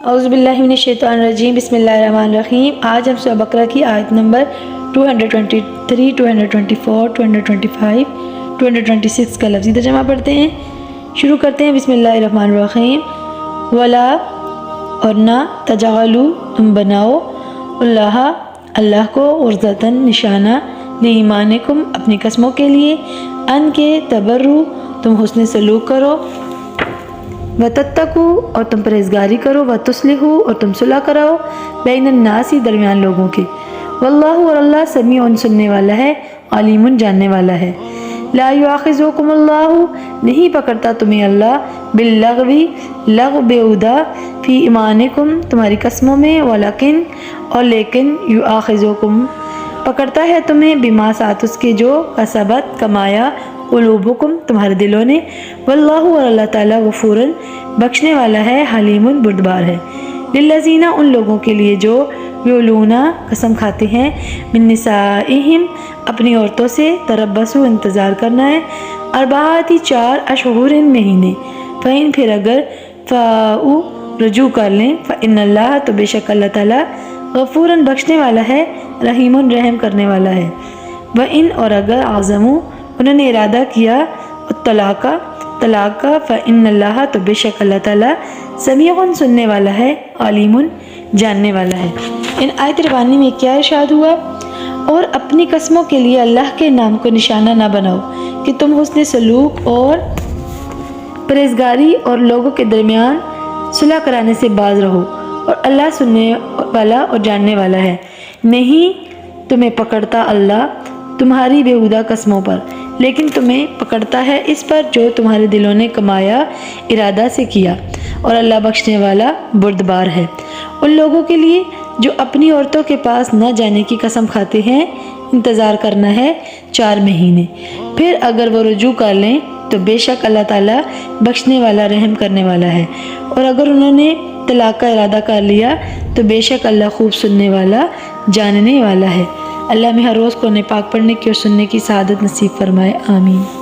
औज़ु बिल्लाहि मिनश शैतानिर रजीम बिस्मिल्लाहिर्रहमानिर्रहीम। आज हम सूरह बकरा की आयत नंबर 223, 224, 225, 226 का लफ्ज़ी तर्जुमा पढ़ते हैं। शुरू करते हैं बिस्मिल्लाहिर्रहमानिर्रहीम। वला और ना तजालू तुम बनाओ अल्लाह को उर्ज़तन निशाना लीमानिकुम अपनी कसमों के लिए, अन के तबर्रु तुम हुस्न सलूक करो, व तत्तकू और तुम परहेज़गारी करो, व तुस्लिहू और तुम सुलह कराओ, बैन अन्नासी दरमियान लोगों के। वल्लाहु और अल्लाह समीउन सुनने वाला है, अलीमुन जानने वाला है। ला युआखिज़ुकुमुल्लाहु नहीं पकड़ता तुम्हें अल्लाह बिल्लग़वी लग़व बेहुदा फ़ी ईमानिकुम तुम्हारी कसमों में, वलकिन और लेकिन युआखिज़ुकुम पकड़ता है तुम्हें बिमा साथ उसके जो कसबत कमाया क़ुलूबुकुम तुम्हारे दिलों ने। वल्लाहु और अल्लाह ताला गफ़ूरन बख्शने वाला है, हलीमुन बुर्दबार है। लिल्लज़ीना उन लोगों के लिए जो युलूना कसम खाते हैं, मिन निसाइहिम अपनी औरतों से, तरब्बसु इंतज़ार करना है, अरबाती 4 अशहुरिन महीने, फ़इन फिर अगर फ़ाऊ रुजू कर लें, फ़इन्नल्लाह तो बेशक अल्लाह ताला गफ़ूरन बख्शने वाला है, रहीमुन रहम करने वाला है। व इन और अगर आज़मू उन्होंने इरादा किया तलाक का फ़इन्नल्लाह तो बेशक अल्लाह ताला समीउन सुनने वाला है, अलीमुन जानने वाला है। इन आयत रबानी में क्या इरशाद हुआ? और अपनी कसमों के लिए अल्लाह के नाम को निशाना ना बनाओ कि तुम हुस्न सलूक और परहेज़गारी और लोगों के दरमियान सुलह कराने से बाज रहो, और अल्लाह सुनने वाला और जानने वाला है। नहीं तुम्हें पकड़ता अल्लाह तुम्हारी बेहुदा कसमों पर, लेकिन तुम्हें पकड़ता है इस पर जो तुम्हारे दिलों ने कमाया इरादा से किया, और अल्लाह बख्शने वाला बुर्दबार है। उन लोगों के लिए जो अपनी औरतों के पास न जाने की कसम खाते हैं, इंतज़ार करना है 4 महीने, फिर अगर वो रुजू कर लें तो बेशक अल्लाह ताला बख्शने वाला रहम करने वाला है। और अगर उन्होंने तलाक का इरादा कर लिया तो बेशक अल्लाह खूब सुनने वाला जानने वाला है। अल्लाह में हर रोज़ कुरान पाक पढ़ने की और सुनने की सआदत नसीब फरमाए, आमीन।